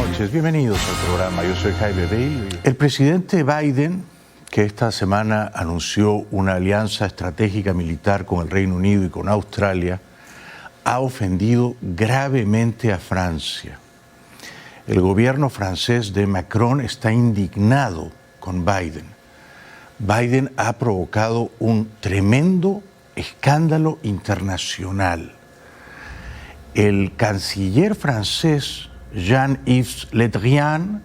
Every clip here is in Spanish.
noches, bienvenidos al programa. Yo soy Jaime Bailey. El presidente Biden, que esta semana anunció una alianza estratégica militar con el Reino Unido y con Australia, ha ofendido gravemente a Francia. El gobierno francés de Macron está indignado con Biden. Biden ha provocado un tremendo escándalo internacional. El canciller francés Jean-Yves Le Drian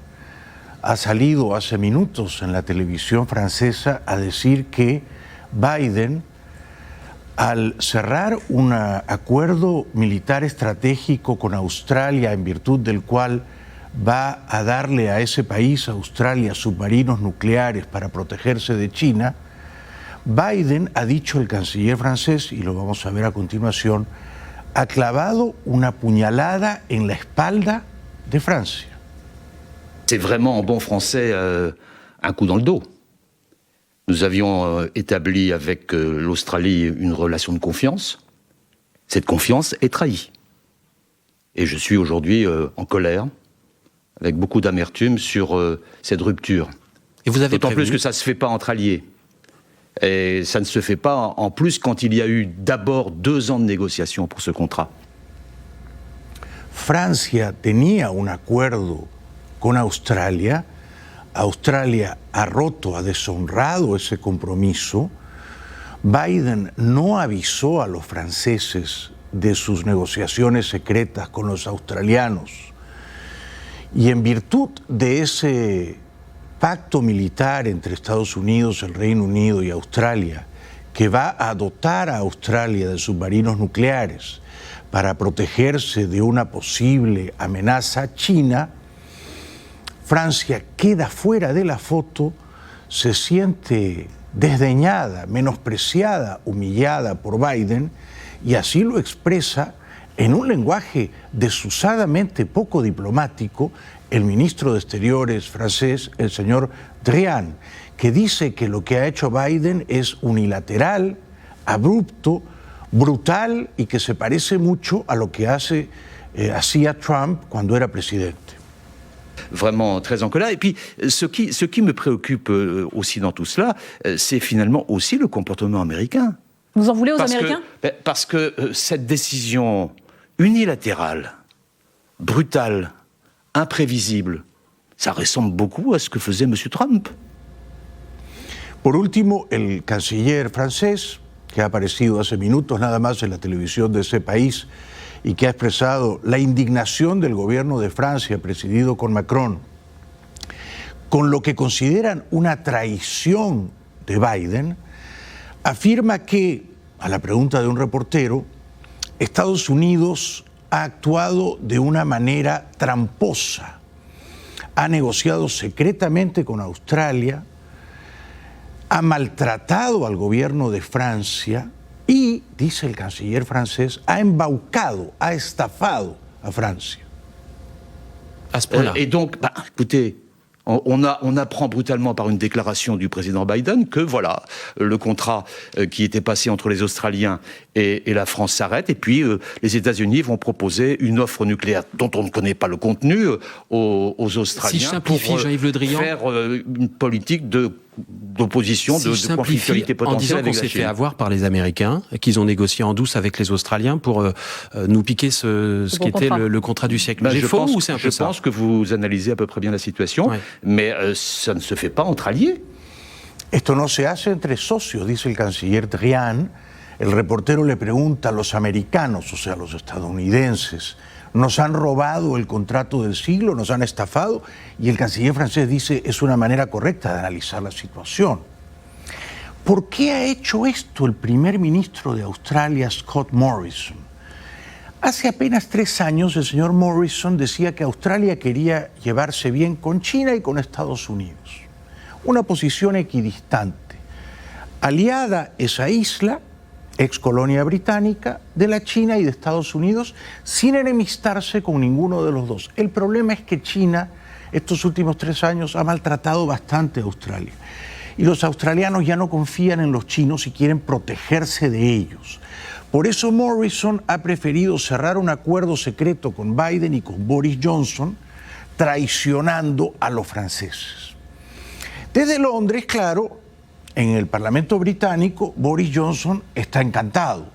ha salido hace minutos en la televisión francesa a decir que Biden, al cerrar un acuerdo militar estratégico con Australia, en virtud del cual va a darle a ese país, a Australia, submarinos nucleares para protegerse de China, Biden, ha dicho el canciller francés, y lo vamos a ver a continuación, ha clavado una puñalada en la espalda de Francia. C'est vraiment en bon français un coup dans le dos. Nous avions établi avec l'Australie une relation de confiance. Cette confiance est trahie. Et je suis aujourd'hui en colère, avec beaucoup d'amertume sur cette rupture. Et vous avez D'autant plus que ça ne se fait pas entre alliés. Et ça ne se fait pas en plus quand il y a eu d'abord 2 ans de négociations pour ce contrat. Francia tenía un acuerdo con Australia. Australia ha roto, ha deshonrado ese compromiso. Biden no avisó a los franceses de sus negociaciones secretas con los australianos. Y en virtud de ese pacto militar entre Estados Unidos, el Reino Unido y Australia, que va a dotar a Australia de submarinos nucleares para protegerse de una posible amenaza china, Francia queda fuera de la foto, se siente desdeñada, menospreciada, humillada por Biden, y así lo expresa en un lenguaje desusadamente poco diplomático el ministro de Exteriores francés, el señor Drian, que dice que lo que ha hecho Biden es unilateral, abrupto, brutal y que se parece mucho a lo que hacía Trump cuando era presidente. Vraiment très en colère. Et puis, ce qui me préoccupe aussi dans tout cela, c'est finalement aussi le comportement américain. Vous en voulez aux Américains ? Parce que cette décision unilatérale, brutale, imprévisible, ça ressemble beaucoup à ce que faisait M. Trump. Por último, el canciller francés, que ha aparecido hace minutos nada más en la televisión de ese país y que ha expresado la indignación del gobierno de Francia, presidido con Macron, con lo que consideran una traición de Biden, afirma que, a la pregunta de un reportero, Estados Unidos ha actuado de una manera tramposa, ha negociado secretamente con Australia, ha maltratado al gobierno de Francia y, dice el canciller francés, ha embaucado, ha estafado a Francia. À ce point-là. Et donc, écoutez, on apprend brutalement par une déclaration du président Biden que voilà, le contrat qui était passé entre les Australiens et la France s'arrête, et puis les États-Unis vont proposer une offre nucléaire dont on ne connaît pas le contenu aux Australiens. Si je simplifie, Jean-Yves Le Drian, faire une politique d'opposition, de conflictualité potentielle en disant qu'on s'est fait avoir par les Américains, qu'ils ont négocié en douce avec les Australiens pour nous piquer ce qui était le contrat du siècle. J'ai faux ou c'est un peu ça ? Je pense que vous analysez à peu près bien la situation, ouais. Mais ça ne se fait pas entre alliés. Esto no se hace entre socios, dice el canciller Drian. El reportero le pregunta a los americanos, o sea, a los estadounidenses, ¿nos han robado el contrato del siglo? ¿Nos han estafado? Y el canciller francés dice, es una manera correcta de analizar la situación. ¿Por qué ha hecho esto el primer ministro de Australia, Scott Morrison? Hace apenas 3 años el señor Morrison decía que Australia quería llevarse bien con China y con Estados Unidos. Una posición equidistante. Aliada esa isla, ex colonia británica, de la China y de Estados Unidos, sin enemistarse con ninguno de los dos. El problema es que China, estos últimos 3 años, ha maltratado bastante a Australia. Y los australianos ya no confían en los chinos y quieren protegerse de ellos. Por eso Morrison ha preferido cerrar un acuerdo secreto con Biden y con Boris Johnson, traicionando a los franceses. Desde Londres, claro, en el Parlamento británico, Boris Johnson está encantado.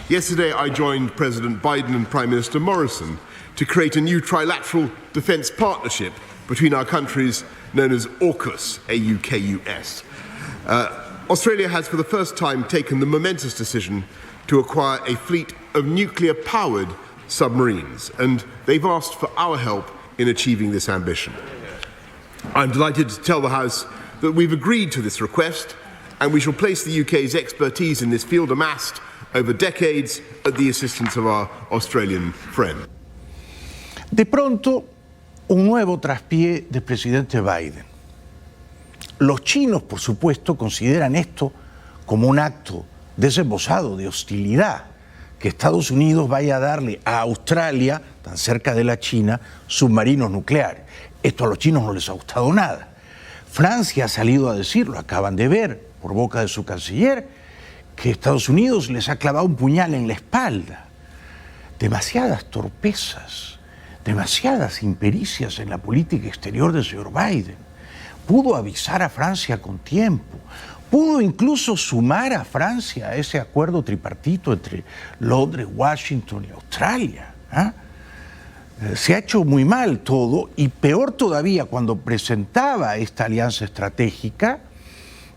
Yesterday, I joined President Biden and Prime Minister Morrison to create a new trilateral defence partnership between our countries known as AUKUS, A-U-K-U-S. Australia has for the first time taken the momentous decision to acquire a fleet of nuclear-powered submarines, and they've asked for our help in achieving this ambition. I'm delighted to tell the House that we've agreed to this request, and we shall place the UK's expertise in this field amassed over decades at the assistance of our Australian friend. De pronto, un nuevo traspié del presidente Biden. Los chinos, por supuesto, consideran esto como un acto desembosado de hostilidad, que Estados Unidos vaya a darle a Australia, tan cerca de la China, submarinos nucleares. Esto a los chinos no les ha gustado nada. Francia ha salido a decirlo, acaban de ver por boca de su canciller, que Estados Unidos les ha clavado un puñal en la espalda. Demasiadas torpezas, demasiadas impericias en la política exterior del señor Biden. Pudo avisar a Francia con tiempo, pudo incluso sumar a Francia a ese acuerdo tripartito entre Londres, Washington y Australia. Se ha hecho muy mal todo, y peor todavía cuando presentaba esta alianza estratégica,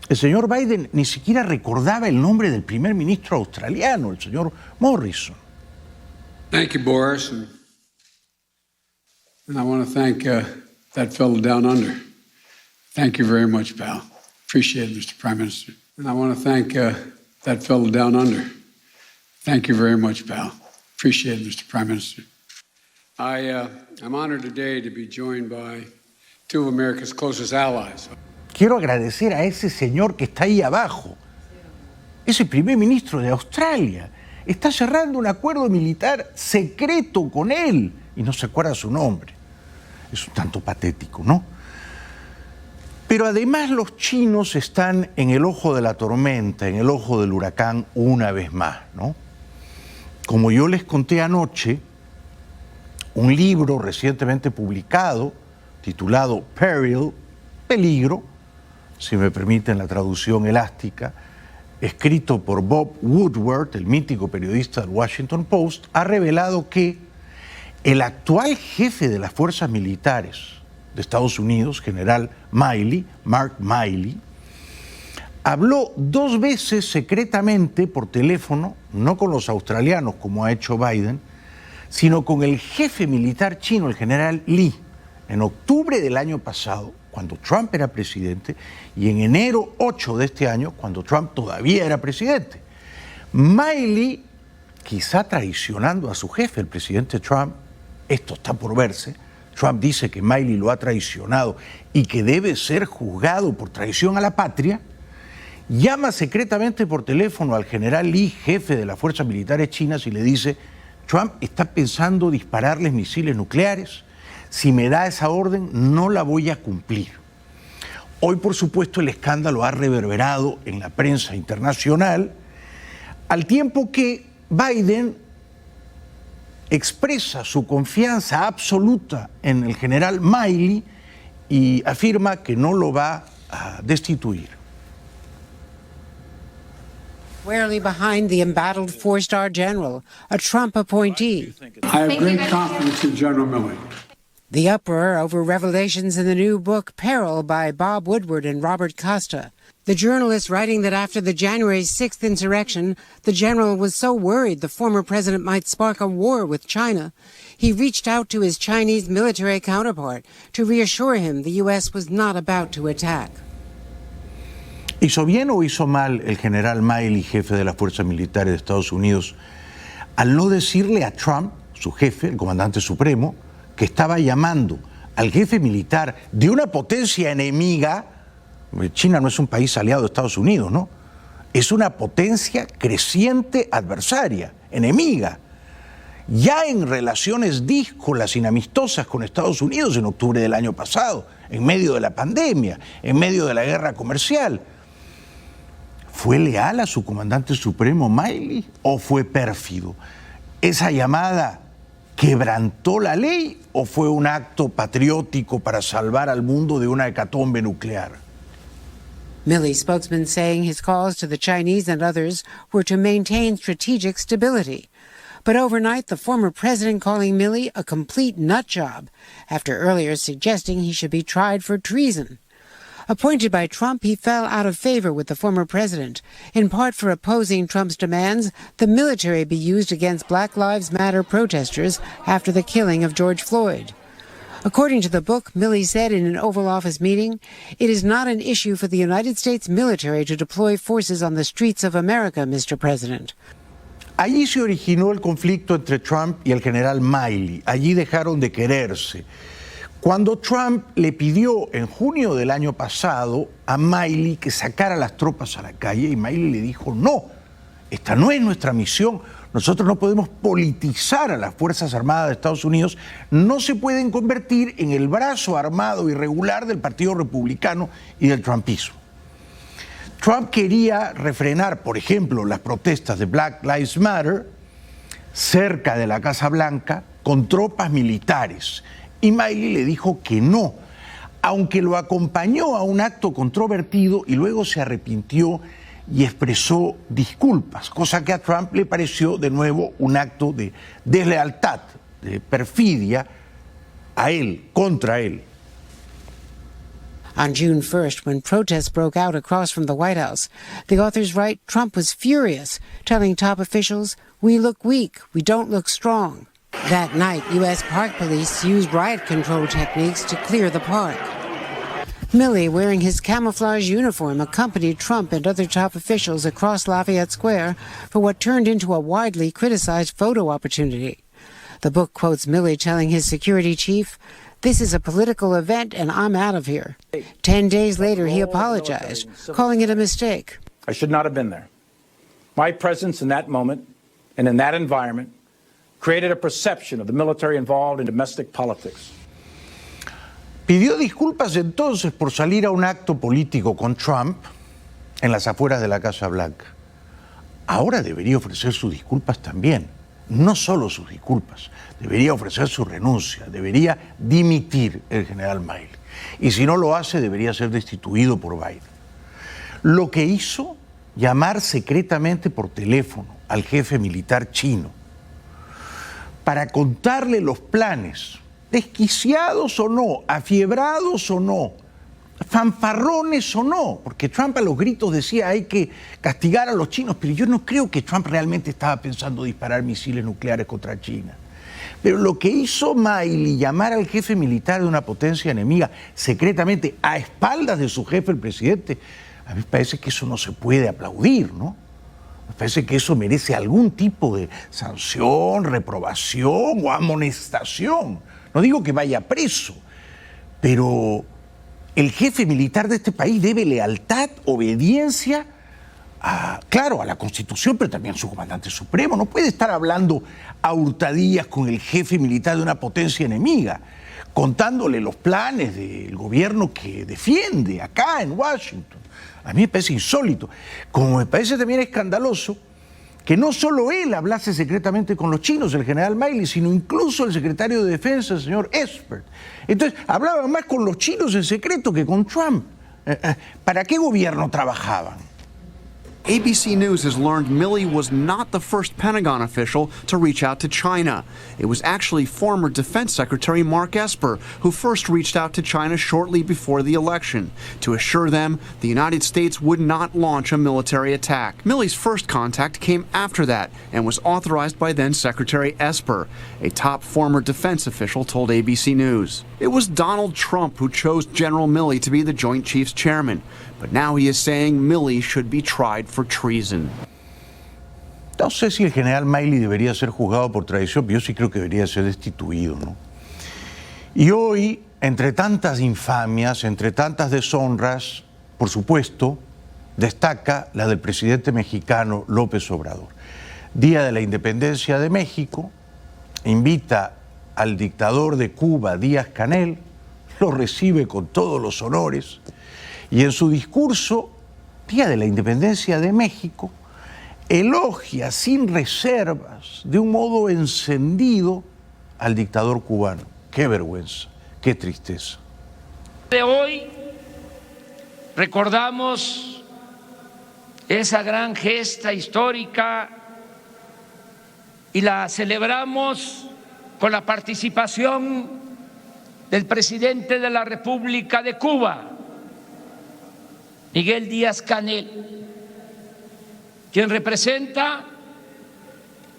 el señor Biden ni siquiera recordaba el nombre del primer ministro australiano, el señor Morrison. Thank you, Boris. And I want to thank that fellow down under. Thank you very much, pal. Appreciate it, Mr. Prime Minister. And I want to thank that fellow down under. Thank you very much, pal. Appreciate it, Mr. Prime Minister. I'm honored today to be joined by two of America's closest allies. Quiero agradecer a ese señor que está ahí abajo, ese primer ministro de Australia. Está cerrando un acuerdo militar secreto con él y no se acuerda su nombre. Es un tanto patético, ¿no? Pero además los chinos están en el ojo de la tormenta, en el ojo del huracán una vez más, ¿no? Como yo les conté anoche, un libro recientemente publicado titulado Peril, Peligro, si me permiten la traducción elástica, escrito por Bob Woodward, el mítico periodista del Washington Post, ha revelado que el actual jefe de las fuerzas militares de Estados Unidos, general Milley, Mark Milley, habló 2 veces secretamente por teléfono, no con los australianos como ha hecho Biden, sino con el jefe militar chino, el general Lee, en octubre del año pasado, cuando Trump era presidente, y en enero 8 de este año, cuando Trump todavía era presidente. Milley, quizá traicionando a su jefe, el presidente Trump, esto está por verse. Trump dice que Milley lo ha traicionado y que debe ser juzgado por traición a la patria. Llama secretamente por teléfono al general Lee, jefe de las fuerzas militares chinas, y le dice: Trump está pensando dispararles misiles nucleares. Si me da esa orden, no la voy a cumplir. Hoy, por supuesto, el escándalo ha reverberado en la prensa internacional, al tiempo que Biden expresa su confianza absoluta en el general Milley y afirma que no lo va a destituir. Squarely behind the embattled 4-star general, a Trump appointee. I have great confidence in General Milley. The uproar over revelations in the new book, Peril, by Bob Woodward and Robert Costa. The journalist writing that after the January 6th insurrection, the general was so worried the former president might spark a war with China, he reached out to his Chinese military counterpart to reassure him the U.S. was not about to attack. ¿Hizo bien o hizo mal el general Milley, jefe de las fuerzas militares de Estados Unidos, al no decirle a Trump, su jefe, el comandante supremo, que estaba llamando al jefe militar de una potencia enemiga? China no es un país aliado de Estados Unidos, ¿no? Es una potencia creciente adversaria, enemiga. Ya en relaciones díscolas, inamistosas con Estados Unidos en octubre del año pasado, en medio de la pandemia, en medio de la guerra comercial. ¿Fue leal a su comandante supremo Milley o fue pérfido? Esa llamada, ¿Quebrantó la ley o fue un acto patriótico para salvar al mundo de una hecatombe nuclear? Milley's spokesman saying his calls to the Chinese and others were to maintain strategic stability. But overnight, the former president calling Milley a complete nutjob after earlier suggesting he should be tried for treason. Appointed by Trump, he fell out of favor with the former president, in part for opposing Trump's demands the military be used against Black Lives Matter protesters after the killing of George Floyd. According to the book, Milley said in an Oval Office meeting, it is not an issue for the United States military to deploy forces on the streets of America, Mr. President. Allí se originó el conflicto entre Trump y el general Milley. Allí dejaron de quererse. Cuando Trump le pidió en junio del año pasado a Milley que sacara las tropas a la calle, y Milley le dijo, no, esta no es nuestra misión, nosotros no podemos politizar a las Fuerzas Armadas de Estados Unidos, no se pueden convertir en el brazo armado irregular del Partido Republicano y del trumpismo. Trump quería refrenar, por ejemplo, las protestas de Black Lives Matter cerca de la Casa Blanca con tropas militares. Y Milley le dijo que no, aunque lo acompañó a un acto controvertido y luego se arrepintió y expresó disculpas, cosa que a Trump le pareció de nuevo un acto de deslealtad, de perfidia a él, contra él. On June 1st, when protests broke out across from the White House, the authors write Trump was furious, telling top officials, "We look weak, we don't look strong." That night, U.S. Park Police used riot control techniques to clear the park. Milley, wearing his camouflage uniform, accompanied Trump and other top officials across Lafayette Square for what turned into a widely criticized photo opportunity. The book quotes Milley telling his security chief, "This is a political event and I'm out of here." 10 days later, he apologized, calling it a mistake. I should not have been there. My presence in that moment and in that environment created a perception of the military involved in domestic politics. Pidió disculpas entonces por salir a un acto político con Trump en las afueras de la Casa Blanca. Ahora debería ofrecer sus disculpas también. No solo sus disculpas, debería ofrecer su renuncia, debería dimitir el general Milley. Y si no lo hace, debería ser destituido por Biden. Lo que hizo, llamar secretamente por teléfono al jefe militar chino para contarle los planes, desquiciados o no, afiebrados o no, fanfarrones o no, porque Trump a los gritos decía hay que castigar a los chinos, pero yo no creo que Trump realmente estaba pensando disparar misiles nucleares contra China. Pero lo que hizo Milley, llamar al jefe militar de una potencia enemiga secretamente a espaldas de su jefe, el presidente, a mí me parece que eso no se puede aplaudir, ¿no? Me parece que eso merece algún tipo de sanción, reprobación o amonestación. No digo que vaya preso, pero el jefe militar de este país debe lealtad, obediencia, claro, a la Constitución, pero también a su comandante supremo. No puede estar hablando a hurtadillas con el jefe militar de una potencia enemiga, contándole los planes del gobierno que defiende acá en Washington. A mí me parece insólito, como me parece también escandaloso que no solo él hablase secretamente con los chinos, el general Milley, sino incluso el secretario de Defensa, el señor Esper. Entonces, hablaba más con los chinos en secreto que con Trump. ¿Para qué gobierno trabajaban? ABC News has learned Milley was not the first Pentagon official to reach out to China. It was actually former Defense Secretary Mark Esper who first reached out to China shortly before the election to assure them the United States would not launch a military attack. Milley's first contact came after that and was authorized by then Secretary Esper. A top former defense official told ABC News. It was Donald Trump who chose General Milley to be the Joint Chiefs Chairman. But now he is saying Milley should be tried for treason. No sé si el general Milley debería ser juzgado por traición, pero yo sí creo que debería ser destituido, ¿no? Y hoy, entre tantas infamias, entre tantas deshonras, por supuesto, destaca la del presidente mexicano López Obrador. Día de la Independencia de México, invita al dictador de Cuba, Díaz-Canel, lo recibe con todos los honores, y en su discurso, Día de la Independencia de México, elogia sin reservas, de un modo encendido, al dictador cubano. Qué vergüenza, qué tristeza. De hoy recordamos esa gran gesta histórica y la celebramos con la participación del presidente de la República de Cuba, Miguel Díaz-Canel, quien representa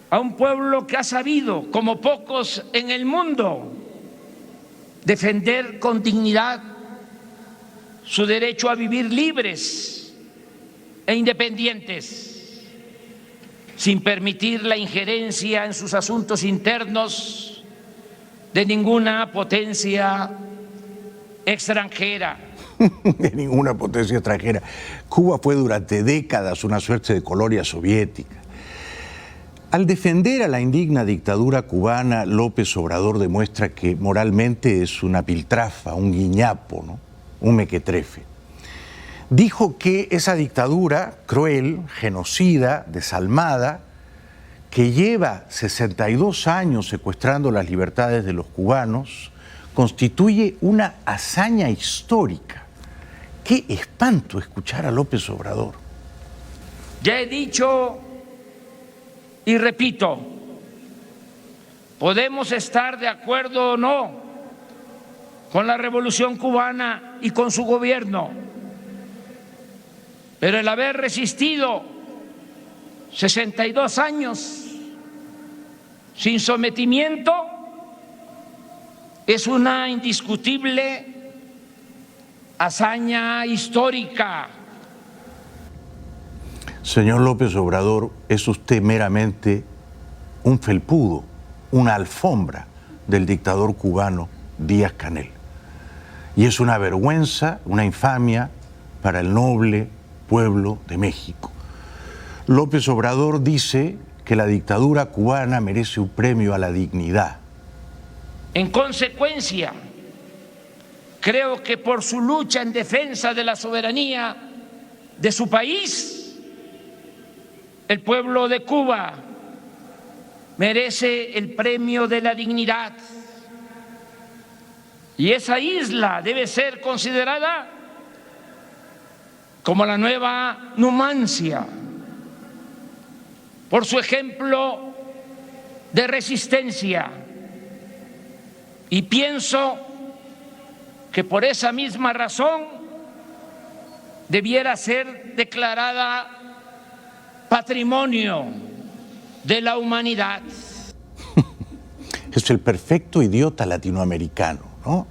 a un pueblo que ha sabido, como pocos en el mundo, defender con dignidad su derecho a vivir libres e independientes, sin permitir la injerencia en sus asuntos internos de ninguna potencia extranjera. De ninguna potencia extranjera. Cuba fue durante décadas una suerte de colonia soviética. Al defender a la indigna dictadura cubana, López Obrador demuestra que moralmente es una piltrafa, un guiñapo, ¿no? Un mequetrefe. Dijo que esa dictadura cruel, genocida, desalmada, que lleva 62 años secuestrando las libertades de los cubanos, constituye una hazaña histórica. Qué espanto escuchar a López Obrador. Ya he dicho y repito, podemos estar de acuerdo o no con la Revolución Cubana y con su gobierno, pero el haber resistido 62 años sin sometimiento es una indiscutible hazaña histórica. Señor López Obrador, es usted meramente un felpudo, una alfombra del dictador cubano Díaz-Canel. Y es una vergüenza, una infamia para el noble pueblo de México. López Obrador dice que la dictadura cubana merece un premio a la dignidad. En consecuencia, creo que por su lucha en defensa de la soberanía de su país, el pueblo de Cuba merece el premio de la dignidad. Y esa isla debe ser considerada como la nueva Numancia, por su ejemplo de resistencia. Y pienso que por esa misma razón debiera ser declarada Patrimonio de la Humanidad. Es el perfecto idiota latinoamericano, ¿no?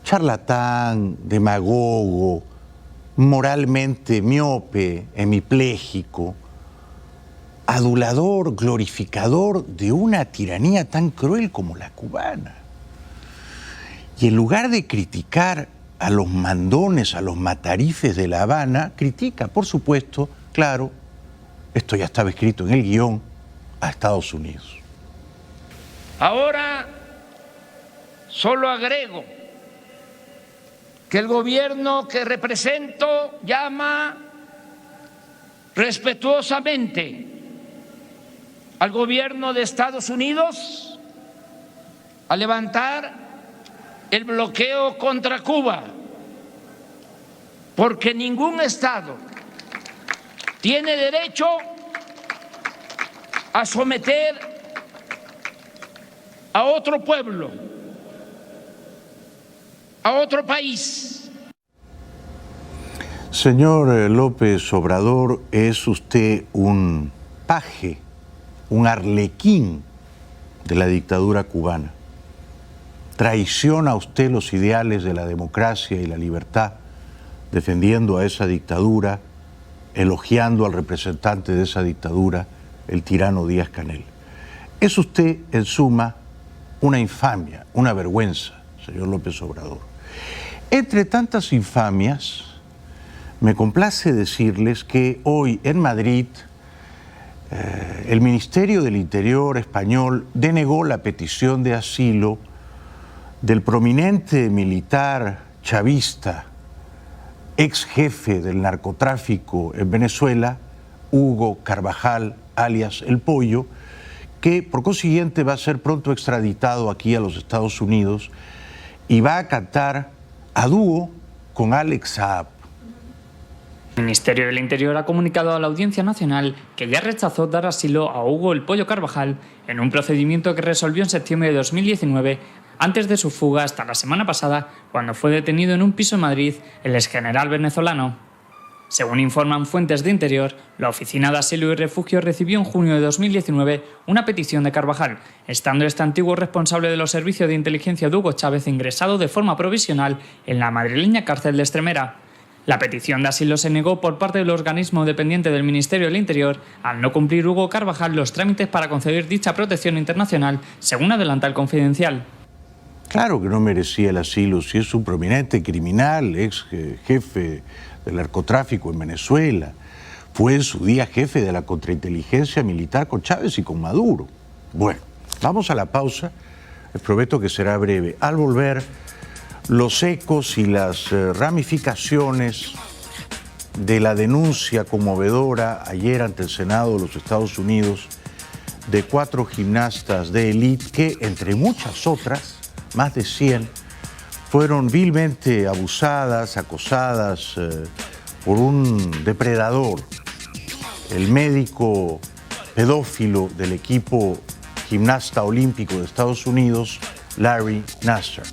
Charlatán, demagogo, moralmente miope, hemipléjico, adulador, glorificador de una tiranía tan cruel como la cubana. Y en lugar de criticar a los mandones, a los matarifes de La Habana, critica, por supuesto, claro, esto ya estaba escrito en el guión, a Estados Unidos. Ahora solo agrego que el gobierno que represento llama respetuosamente al gobierno de Estados Unidos a levantar el bloqueo contra Cuba, porque ningún Estado tiene derecho a someter a otro pueblo, a otro país. Señor López Obrador, es usted un paje, un arlequín de la dictadura cubana. Traiciona usted los ideales de la democracia y la libertad, defendiendo a esa dictadura, elogiando al representante de esa dictadura, el tirano Díaz-Canel. Es usted, en suma, una infamia, una vergüenza, señor López Obrador. Entre tantas infamias, me complace decirles que hoy en Madrid el Ministerio del Interior español denegó la petición de asilo del prominente militar chavista, ex jefe del narcotráfico en Venezuela, Hugo Carvajal, alias El Pollo, que por consiguiente va a ser pronto extraditado aquí a los Estados Unidos y va a cantar a dúo con Alex Saab. El Ministerio del Interior ha comunicado a la Audiencia Nacional que ya rechazó dar asilo a Hugo El Pollo Carvajal en un procedimiento que resolvió en septiembre de 2019 antes de su fuga hasta la semana pasada, cuando fue detenido en un piso en Madrid el exgeneral venezolano. Según informan fuentes de Interior, la Oficina de Asilo y Refugio recibió en junio de 2019 una petición de Carvajal, estando este antiguo responsable de los servicios de inteligencia de Hugo Chávez ingresado de forma provisional en la madrileña cárcel de Extremera. La petición de asilo se negó por parte del organismo dependiente del Ministerio del Interior al no cumplir Hugo Carvajal los trámites para conceder dicha protección internacional, según adelanta el Confidencial. Claro que no merecía el asilo si es un prominente criminal, ex jefe del narcotráfico en Venezuela. Fue en su día jefe de la contrainteligencia militar con Chávez y con Maduro. Bueno, vamos a la pausa. Les prometo que será breve. Al volver, los ecos y las ramificaciones de la denuncia conmovedora ayer ante el Senado de los Estados Unidos de 4 gimnastas de élite que, entre muchas otras, más de 100, fueron vilmente abusadas, acosadas por un depredador, el médico pedófilo del equipo gimnasta olímpico de Estados Unidos, Larry Nassar,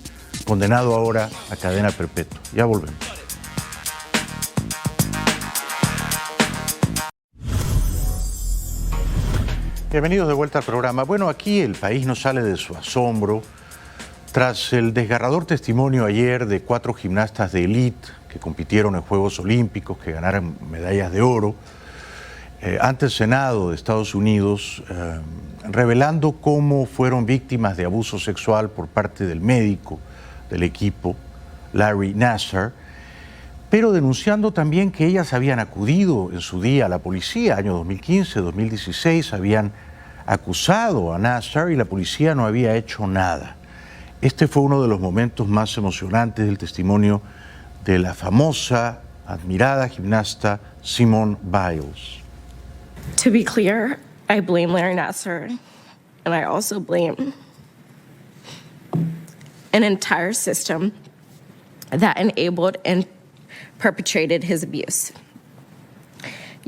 condenado ahora a cadena perpetua. Ya volvemos. Bienvenidos de vuelta al programa. Bueno, aquí el país no sale de su asombro tras el desgarrador testimonio ayer de 4 gimnastas de élite que compitieron en Juegos Olímpicos, que ganaron medallas de oro, ante el Senado de Estados Unidos, revelando cómo fueron víctimas de abuso sexual por parte del médico del equipo, Larry Nassar, pero denunciando también que ellas habían acudido en su día a la policía, año 2015, 2016, habían acusado a Nassar y la policía no había hecho nada. Este fue uno de los momentos más emocionantes del testimonio de la famosa, admirada gimnasta Simone Biles. To be clear, I blame Larry Nassar, and I also blame an entire system that enabled and perpetrated his abuse.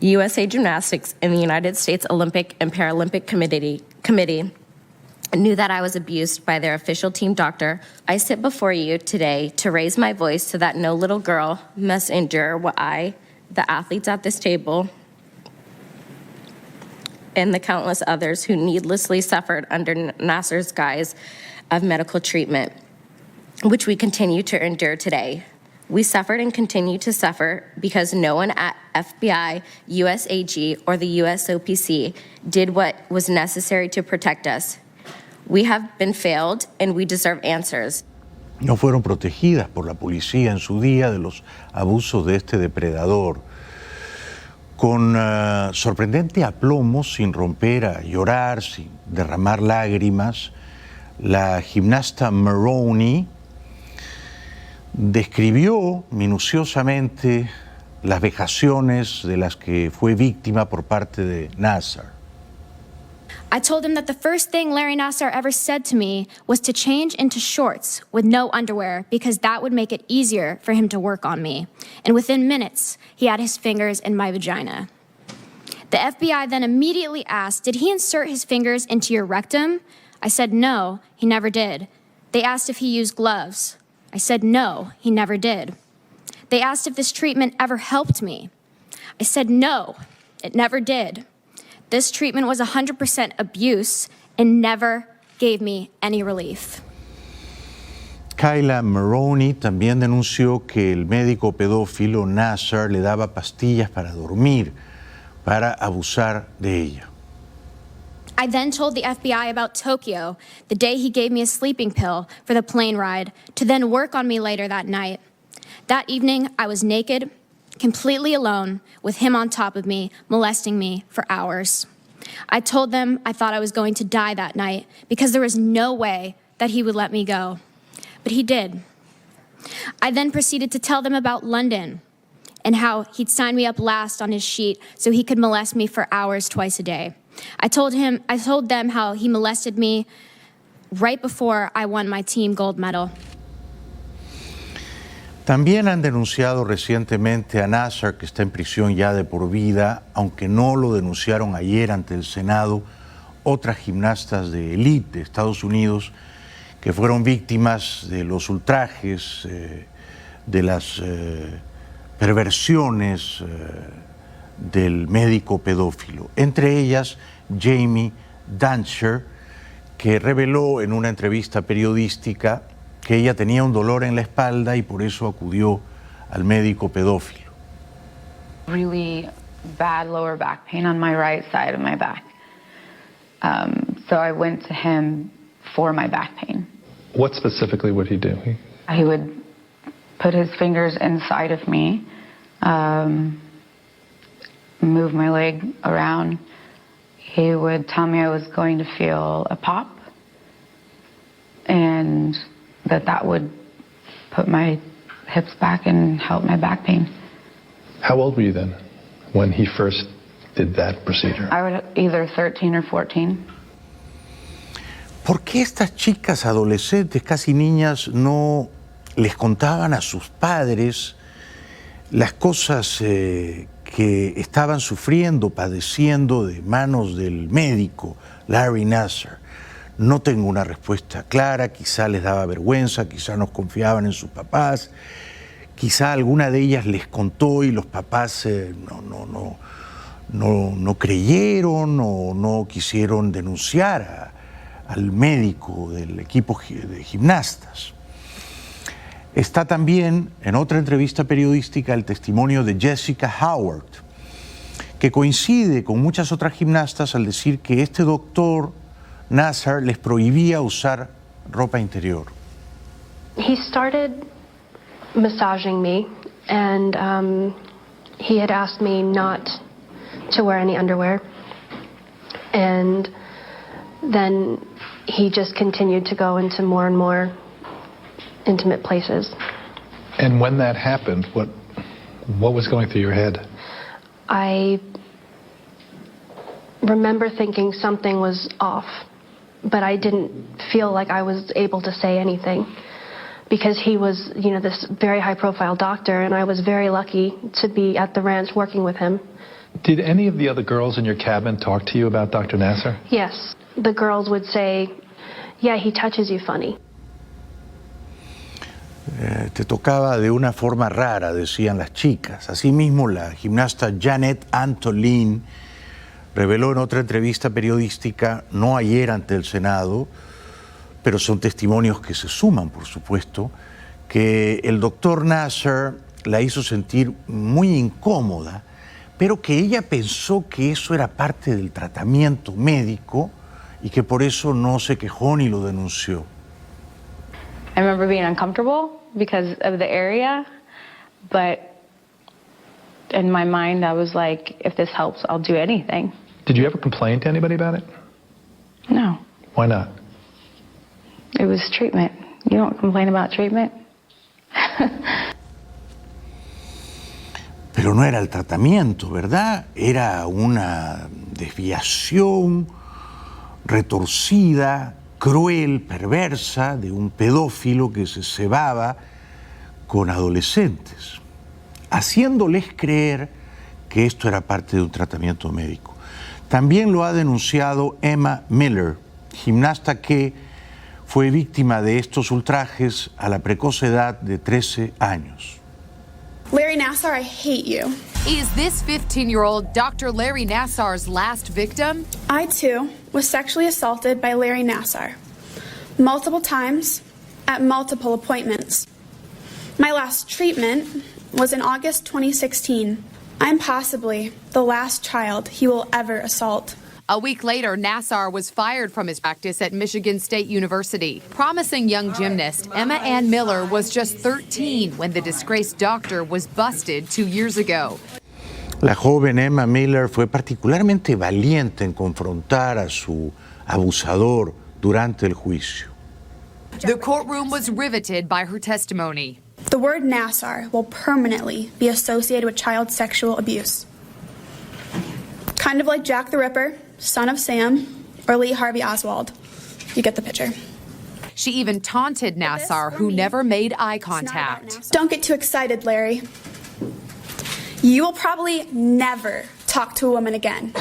USA Gymnastics and the United States Olympic and Paralympic Committee knew that I was abused by their official team doctor. I sit before you today to raise my voice so that no little girl must endure what I, the athletes at this table, and the countless others who needlessly suffered under Nassar's guise of medical treatment, which we continue to endure today. We suffered and continue to suffer because no one at FBI, USAG, or the USOPC did what was necessary to protect us. We have been failed and we deserve answers. No fueron protegidas por la policía en su día de los abusos de este depredador. Con sorprendente aplomo, sin romper a llorar, sin derramar lágrimas, la gimnasta Maroney describió minuciosamente las vejaciones de las que fue víctima por parte de Nassar. I told him that the first thing Larry Nassar ever said to me was to change into shorts with no underwear because that would make it easier for him to work on me. And within minutes, he had his fingers in my vagina. The FBI then immediately asked, did he insert his fingers into your rectum? I said, no, he never did. They asked if he used gloves. I said, no, he never did. They asked if this treatment ever helped me. I said, no, it never did. This treatment was 100% abuse and never gave me any relief. Kyla Maroney también denunció que el médico pedófilo Nassar le daba pastillas para dormir, para abusar de ella. I then told the FBI about Tokyo, the day he gave me a sleeping pill for the plane ride, to then work on me later that night. That evening, I was naked, completely alone, with him on top of me, molesting me for hours. I told them I thought I was going to die that night because there was no way that he would let me go. But he did. I then proceeded to tell them about London and how he'd signed me up last on his sheet so he could molest me for hours twice a day. I told them how he molested me right before I won my team gold medal. También han denunciado recientemente a Nassar, que está en prisión ya de por vida, aunque no lo denunciaron ayer ante el Senado, otras gimnastas de élite de Estados Unidos que fueron víctimas de los ultrajes, de las perversiones del médico pedófilo. Entre ellas, Jamie Dancer, que reveló en una entrevista periodística que ella tenía un dolor en la espalda y por eso acudió al médico pedófilo. Really bad lower back pain on my right side of my back. So I went to him for my back pain. What specifically would he do? He would put his fingers inside of me, move my leg around. He would tell me I was going to feel a pop and that would put my hips back and help my back pain. How old were you then when he first did that procedure? I was either 13 or 14. ¿Por qué estas chicas adolescentes, casi niñas, no les contaban a sus padres las cosas que estaban sufriendo, padeciendo de manos del médico Larry Nassar? No tengo una respuesta clara, quizá les daba vergüenza, quizá no confiaban en sus papás, quizá alguna de ellas les contó y los papás no creyeron o no quisieron denunciar al médico del equipo de gimnastas. Está también en otra entrevista periodística el testimonio de Jessica Howard, que coincide con muchas otras gimnastas al decir que este doctor Nassar les prohibía usar ropa interior. He started massaging me and he had asked me not to wear any underwear, and then he just continued to go into more and more intimate places. And when that happened, what was going through your head? I remember thinking something was off, but I didn't feel like I was able to say anything because he was, this very high-profile doctor, and I was very lucky to be at the ranch working with him. Did any of the other girls in your cabin talk to you about Dr. Nassar? Yes. The girls would say, yeah, he touches you funny. Te tocaba de una forma rara, decían las chicas. Asimismo, la gimnasta Janet Antolin reveló en otra entrevista periodística, no ayer ante el Senado, pero son testimonios que se suman, por supuesto, que el doctor Nassar la hizo sentir muy incómoda, pero que ella pensó que eso era parte del tratamiento médico y que por eso no se quejó ni lo denunció. I remember being uncomfortable because of the area, but in my mind I was like, if this helps, I'll do anything. Did you ever complain to anybody about it? No. Why not? It was treatment. You don't complain about treatment. Pero no era el tratamiento, ¿verdad? Era una desviación retorcida, cruel, perversa de un pedófilo que se cebaba con adolescentes, haciéndoles creer que esto era parte de un tratamiento médico. También lo ha denunciado Emma Miller, gimnasta que fue víctima de estos ultrajes a la precoz edad de 13 años. Larry Nassar, I hate you. Is this 15-year-old Dr. Larry Nassar's last victim? I, too, was sexually assaulted by Larry Nassar multiple times at multiple appointments. My last treatment was in August 2016. I'm possibly the last child he will ever assault. A week later, Nassar was fired from his practice at Michigan State University. Promising young gymnast Emma Ann Miller was just 13 when the disgraced doctor was busted 2 years ago. La joven Emma Miller fue particularmente valiente en confrontar a su abusador durante el juicio. The courtroom was riveted by her testimony. The word Nassar will permanently be associated with child sexual abuse. Kind of like Jack the Ripper, son of Sam, or Lee Harvey Oswald. You get the picture. She even taunted Nassar, who never made eye contact. Don't get too excited, Larry. You will probably never talk to a woman again.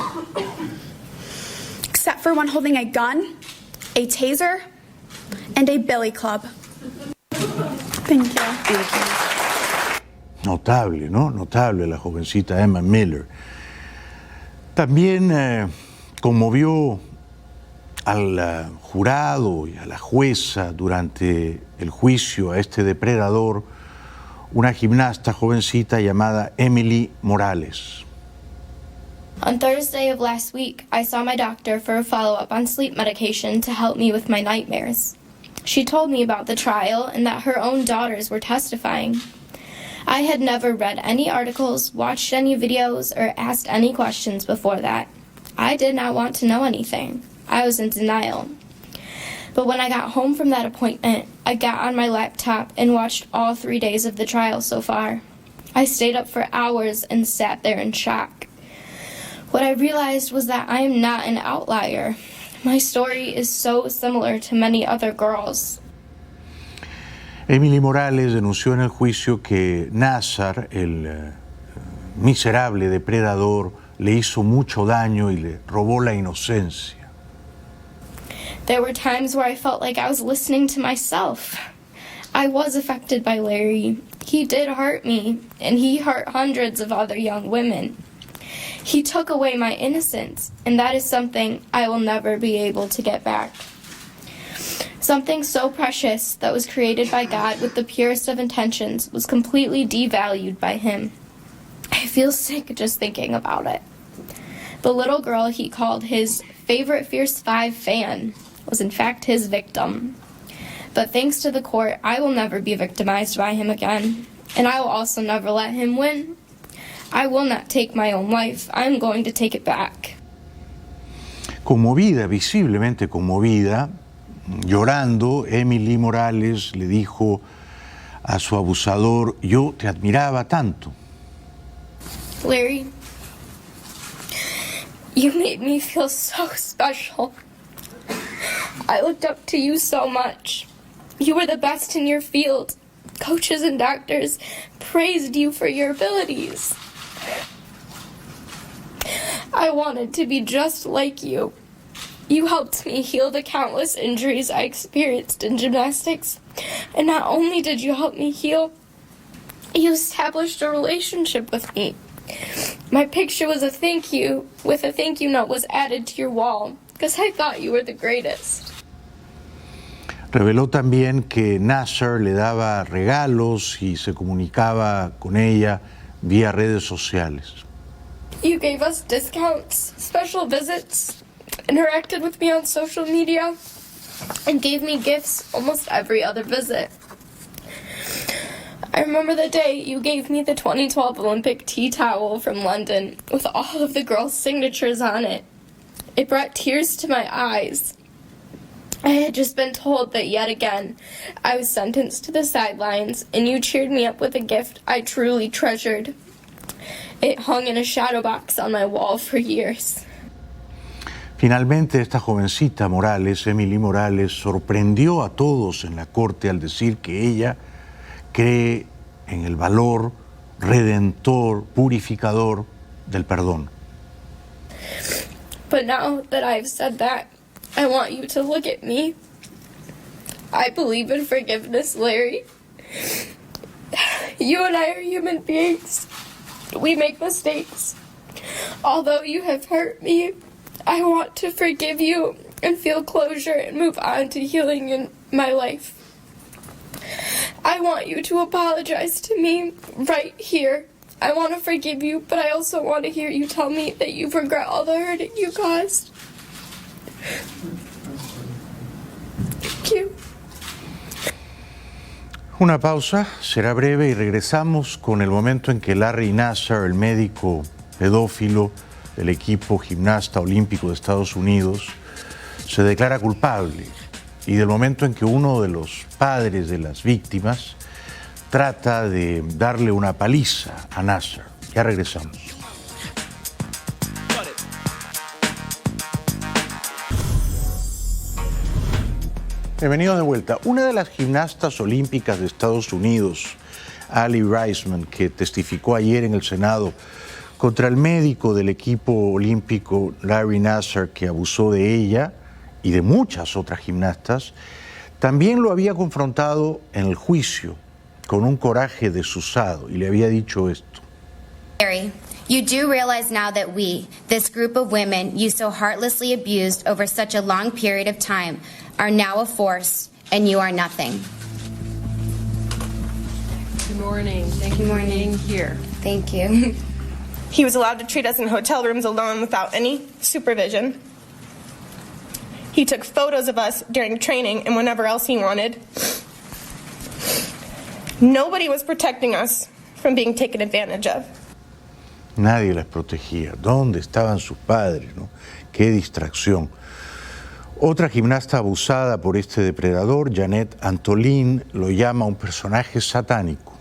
Except for one holding a gun, a taser, and a billy club. Thank you. Notable, ¿no? Notable la jovencita Emma Miller. También conmovió al jurado y a la jueza durante el juicio a este depredador, una gimnasta jovencita llamada Emily Morales. On Thursday of last week, I saw my doctor for a follow-up on sleep medication to help me with my nightmares. She told me about the trial and that her own daughters were testifying. I had never read any articles, watched any videos, or asked any questions before that. I did not want to know anything. I was in denial. But when I got home from that appointment, I got on my laptop and watched all 3 days of the trial so far. I stayed up for hours and sat there in shock. What I realized was that I am not an outlier. My story is so similar to many other girls. Emily Morales denunció en el juicio que Nassar, el miserable depredador, le hizo mucho daño y le robó la inocencia. There were times where I felt like I was listening to myself. I was affected by Larry. He did hurt me, and he hurt hundreds of other young women. He took away my innocence, and that is something I will never be able to get back. Something so precious that was created by God with the purest of intentions was completely devalued by him. I feel sick just thinking about it. The little girl he called his favorite Fierce 5 fan was in fact his victim. But thanks to the court, I will never be victimized by him again. And I will also never let him win. I will not take my own life. I'm going to take it back. Conmovida, visiblemente conmovida, llorando, Emily Morales le dijo a su abusador: yo te admiraba tanto. Larry, you made me feel so special. I looked up to you so much. You were the best in your field. Coaches and doctors praised you for your abilities. I wanted to be just like you. You helped me heal the countless injuries I experienced in gymnastics. And not only did you help me heal, you established a relationship with me. My picture was a thank you, with a thank you note was added to your wall, because I thought you were the greatest. Reveló también que Nassar le daba regalos y se comunicaba con ella vía redes sociales. You gave us discounts, special visits, interacted with me on social media, and gave me gifts almost every other visit. I remember the day you gave me the 2012 Olympic tea towel from London with all of the girls' signatures on it. It brought tears to my eyes. I had just been told that yet again I was sentenced to the sidelines, and you cheered me up with a gift I truly treasured. It hung in a shadow box on my wall for years. Finalmente, esta jovencita Morales, Emily Morales, sorprendió a todos en la corte al decir que ella cree en el valor redentor, purificador del perdón. But now that I've said that, I want you to look at me. I believe in forgiveness, Larry. You and I are human beings. We make mistakes. Although you have hurt me, I want to forgive you and feel closure and move on to healing in my life. I want you to apologize to me right here. I want to forgive you, but I also want to hear you tell me that you regret all the hurt you caused. Thank you. Una pausa, será breve y regresamos con el momento en que Larry Nassar, el médico pedófilo del equipo gimnasta olímpico de Estados Unidos, se declara culpable, y del momento en que uno de los padres de las víctimas trata de darle una paliza a Nassar. Ya regresamos. Bienvenidos de vuelta. Una de las gimnastas olímpicas de Estados Unidos, Aly Raisman, que testificó ayer en el Senado contra el médico del equipo olímpico Larry Nassar, que abusó de ella y de muchas otras gimnastas, también lo había confrontado en el juicio con un coraje desusado y le había dicho esto. Larry, you do realize now that we, this group of women you so heartlessly abused over such a long period of time, are now a force and you are nothing. Good morning. Thank you for being here. Thank you. He was allowed to treat us in hotel rooms alone without any supervision. He took photos of us during training and whenever else he wanted. Nobody was protecting us from being taken advantage of. Nadie las protegía. ¿Dónde estaban sus padres, no? Qué distracción. Otra gimnasta abusada por este depredador, Jeanette Antolin, lo llama un personaje satánico.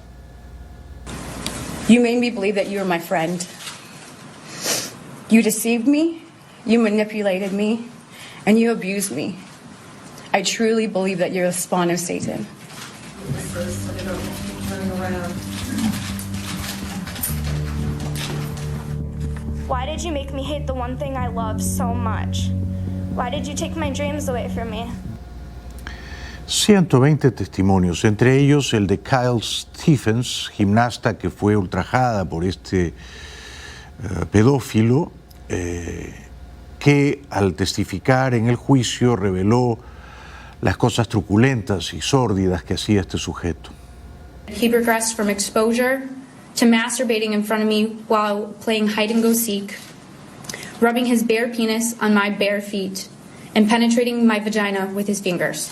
You made me believe that you were my friend. You deceived me, you manipulated me, and you abused me. I truly believe that you're the spawn of Satan. Why did you make me hate the one thing I love so much? Why did you take my dreams away from me? 120 testimonios, entre ellos el de Kyle Stephens, gimnasta que fue ultrajada por este pedófilo, que al testificar en el juicio reveló las cosas truculentas y sórdidas que hacía este sujeto. He progressed from exposure to masturbating in front of me while playing hide and go seek, rubbing his bare penis on my bare feet, and penetrating my vagina with his fingers.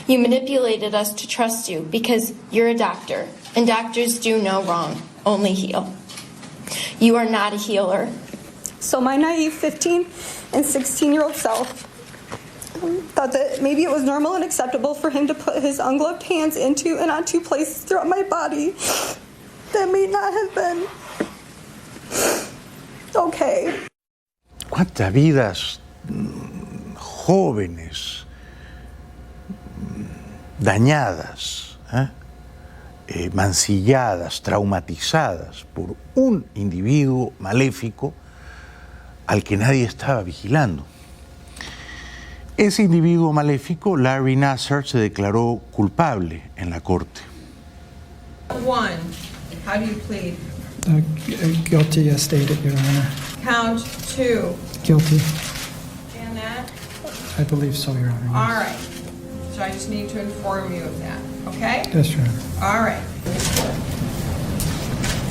You manipulated us to trust you because you're a doctor, and doctors do no wrong, only heal. You are not a healer. So my naive 15 and 16-year-old self thought that maybe it was normal and acceptable for him to put his ungloved hands into and onto places throughout my body that may not have been okay. ¿Cuántas vidas jóvenes, dañadas, mancilladas, traumatizadas por un individuo maléfico al que nadie estaba vigilando? Ese individuo maléfico, Larry Nassar, se declaró culpable en la corte. One, how do you plead? Guilty as stated, Your Honor. Count two. Guilty. And that? I believe so, Your Honor. All right. So I just need to inform you of that, okay? Yes, Your Honor. All right.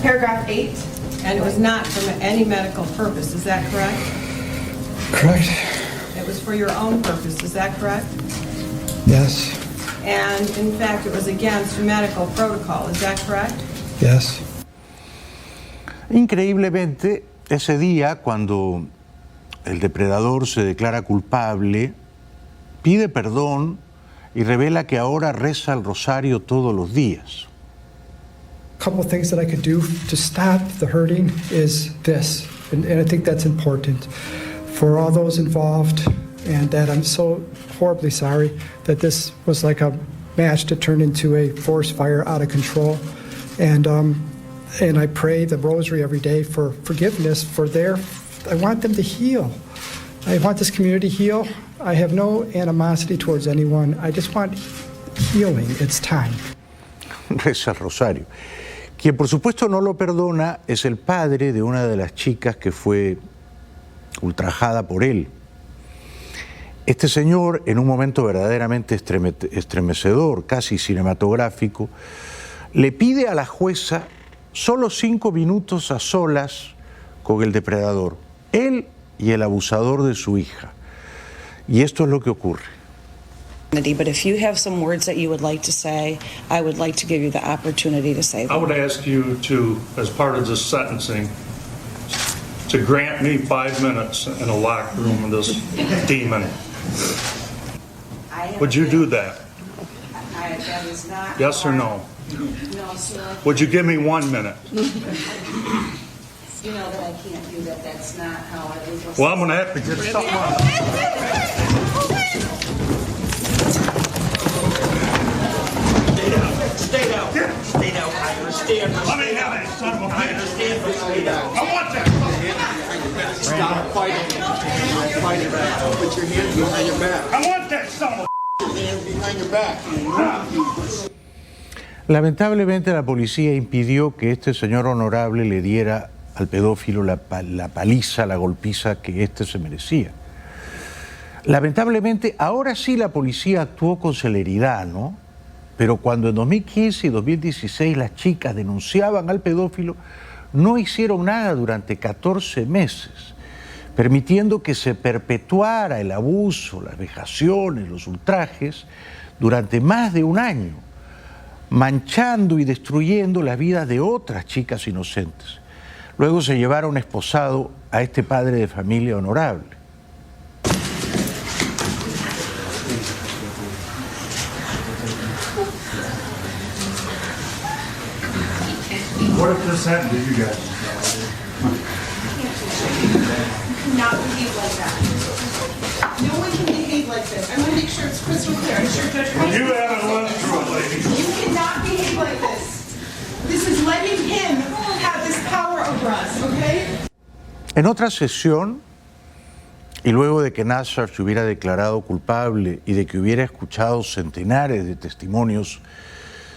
Paragraph 8, and it was not for any medical purpose, is that correct? Correct. It was for your own purpose, is that correct? Yes. And in fact, it was against medical protocol, is that correct? Yes. Increíblemente, ese día, cuando el depredador se declara culpable, pide perdón y revela que ahora reza el rosario todos los días. A couple of things that I could do to stop the hurting is this, and I think that's important for all those involved, and that I'm so horribly sorry that this was like a match to turn into a forest fire out of control, and I pray the rosary every day for forgiveness for I want them to heal. I want this community to heal. I have no animosity towards anyone. I just want healing. It's time. Reza el rosario. Quien por supuesto no lo perdona es el padre de una de las chicas que fue ultrajada por él. Este señor, en un momento verdaderamente estremecedor, casi cinematográfico, le pide a la jueza solo 5 minutos a solas con el depredador, él y el abusador de su hija. Y esto es lo que ocurre. But if you have some words that you would like to say, I would like to give you the opportunity to say them. I would ask you to, as part of this sentencing, to grant me 5 minutes in a locked room with this demon. Would you do that? That is not Yes or no? No, sir. Would you give me 1 minute? You know that I can't do that. That's not how I legal. Well, I'm going to have to get something on. Let me have it, son of a bitch. I want that. Stop fighting. Stop fighting. Put your hands behind your back. I want that, son of a Put your hands behind your back. Lamentablemente la policía impidió que este señor honorable le diera al pedófilo la paliza, la golpiza que éste se merecía. Lamentablemente, ahora sí la policía actuó con celeridad, ¿no? Pero cuando en 2015 y 2016 las chicas denunciaban al pedófilo, no hicieron nada durante 14 meses, permitiendo que se perpetuara el abuso, las vejaciones, los ultrajes durante más de un año, manchando y destruyendo la vida de otras chicas inocentes. Luego se llevaron esposado a este padre de familia honorable. What if this happened to you guys? Not behave like that. No one can behave like this. I want to make sure it's crystal clear. I'm sure Judge Price. You haven't lived through it, lady. You cannot behave like this. This is letting him have this power over us, okay? En otra sesión, y luego de que Nassar se hubiera declarado culpable y de que hubiera escuchado centenares de testimonios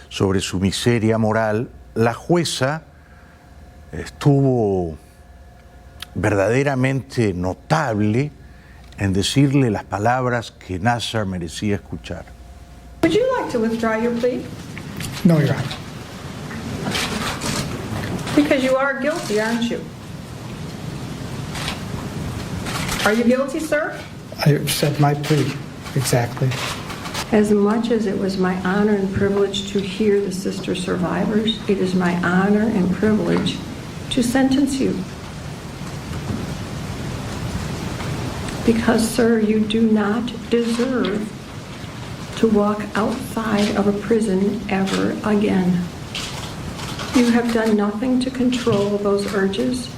sobre su miseria moral, la jueza estuvo verdaderamente notable en decirle las palabras que Nassar merecía escuchar. Would you like to withdraw your plea? No, Your Honor. Because you are guilty, aren't you? Are you guilty, sir? I said my plea, exactly. As much as it was my honor and privilege to hear the sister survivors, it is my honor and privilege to sentence you. Because, sir, you do not deserve to walk outside of a prison ever again. You have done nothing to control those urges,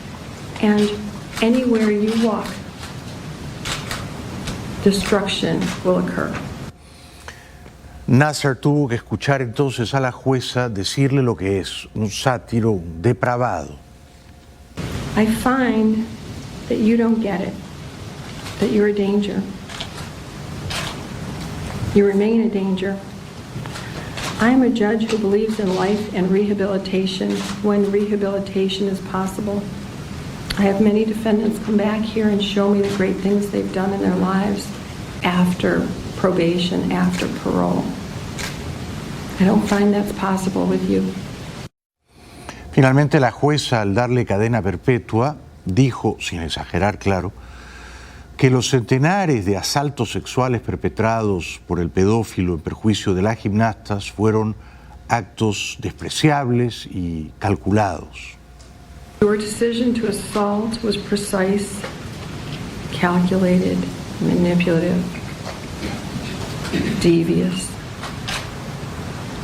and anywhere you walk, destruction will occur. Nassar tuvo que escuchar entonces a la jueza decirle lo que es, un sátiro, un depravado. I find that you don't get it, that you're a danger. You remain a danger. I am a judge who believes in life and rehabilitation when rehabilitation is possible. I have many defendants come back here and show me the great things they've done in their lives after probation, after parole. I don't find that's possible with you. Finalmente la jueza, al darle cadena perpetua, dijo, sin exagerar claro, que los centenares de asaltos sexuales perpetrados por el pedófilo en perjuicio de las gimnastas fueron actos despreciables y calculados. Your decision to assault was precise, calculated, manipulative, devious,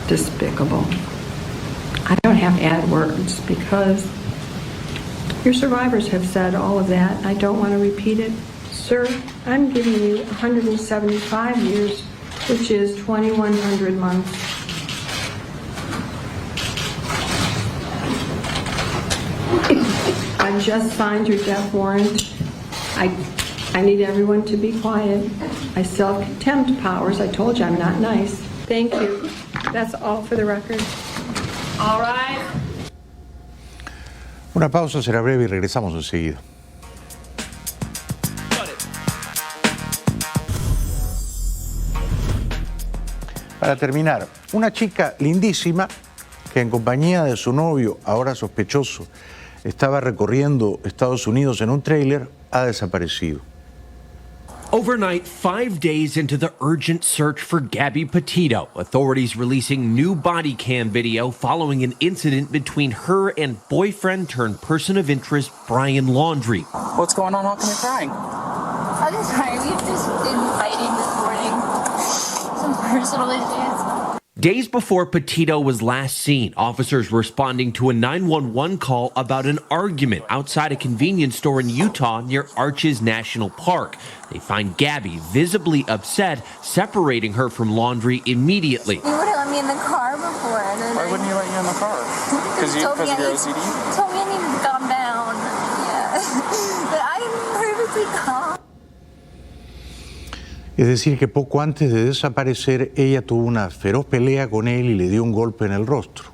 despicable. I don't have to add words because your survivors have said all of that. I don't want to repeat it. Sir, I'm giving you 175 years, which is 2,100 months. I just signed your death warrant. I need everyone to be quiet. I still have contempt powers. I told you I'm not nice. Thank you. That's all for the record. All right. Una pausa será breve y regresamos enseguida. Para terminar, una chica lindísima que en compañía de su novio, ahora sospechoso, estaba recorriendo Estados Unidos en un tráiler, ha desaparecido. Overnight, 5 days into the urgent search for Gabby Petito, authorities releasing new body cam video following an incident between her and boyfriend turned person of interest Brian Laundrie. What's going on? How come you're crying? I'm just sorry. We've just been fighting this morning. Some personal issues. Days before Petito was last seen, officers responding to a 911 call about an argument outside a convenience store in Utah near Arches National Park. They find Gabby visibly upset, separating her from Laundrie immediately. You wouldn't let me in the car before. And then Why wouldn't you let you in the car? Because of your OCD? Told me I needed to calm down. Yeah. But I'm perfectly calm. Es decir, que poco antes de desaparecer, ella tuvo una feroz pelea con él y le dio un golpe en el rostro.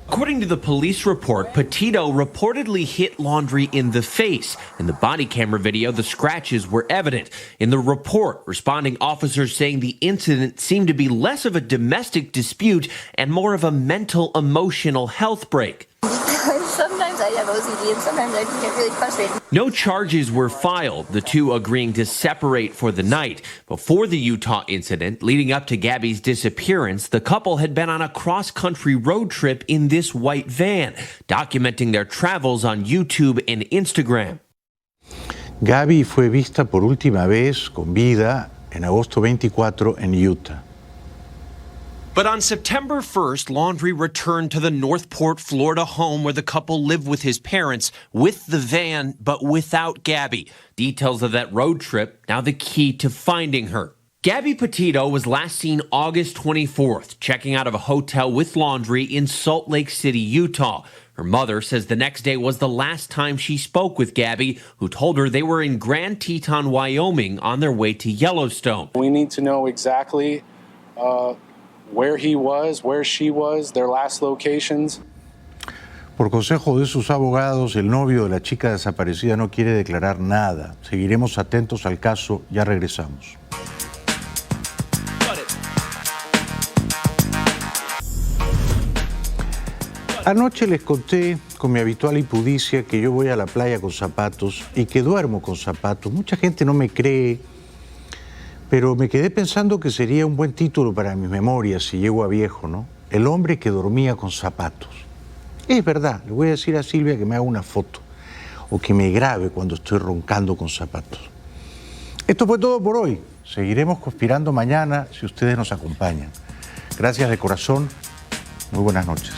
According to the police report, Petito reportedly hit Laundrie in the face. In the body camera video, the scratches were evident. In the report, responding officers saying the incident seemed to be less of a domestic dispute and more of a mental, emotional health break. Sometimes I have OCD and sometimes I get really frustrated. No charges were filed, the two agreeing to separate for the night. Before the Utah incident, leading up to Gabby's disappearance, the couple had been on a cross-country road trip in this white van, documenting their travels on YouTube and Instagram. Gabby fue vista por última vez con vida en agosto 24 en Utah. But on September 1st, Laundrie returned to the Northport, Florida home where the couple lived with his parents, with the van, but without Gabby. Details of that road trip, now the key to finding her. Gabby Petito was last seen August 24th, checking out of a hotel with Laundrie in Salt Lake City, Utah. Her mother says the next day was the last time she spoke with Gabby, who told her they were in Grand Teton, Wyoming, on their way to Yellowstone. We need to know exactly where he was, where she was, their last locations. Por consejo de sus abogados, el novio de la chica desaparecida no quiere declarar nada. Seguiremos atentos al caso, ya regresamos. Anoche les conté con mi habitual impudicia que yo voy a la playa con zapatos y que duermo con zapatos. Mucha gente no me cree, pero me quedé pensando que sería un buen título para mis memorias si llego a viejo, ¿no? El hombre que dormía con zapatos. Es verdad, le voy a decir a Silvia que me haga una foto o que me grabe cuando estoy roncando con zapatos. Esto fue todo por hoy. Seguiremos conspirando mañana si ustedes nos acompañan. Gracias de corazón. Muy buenas noches.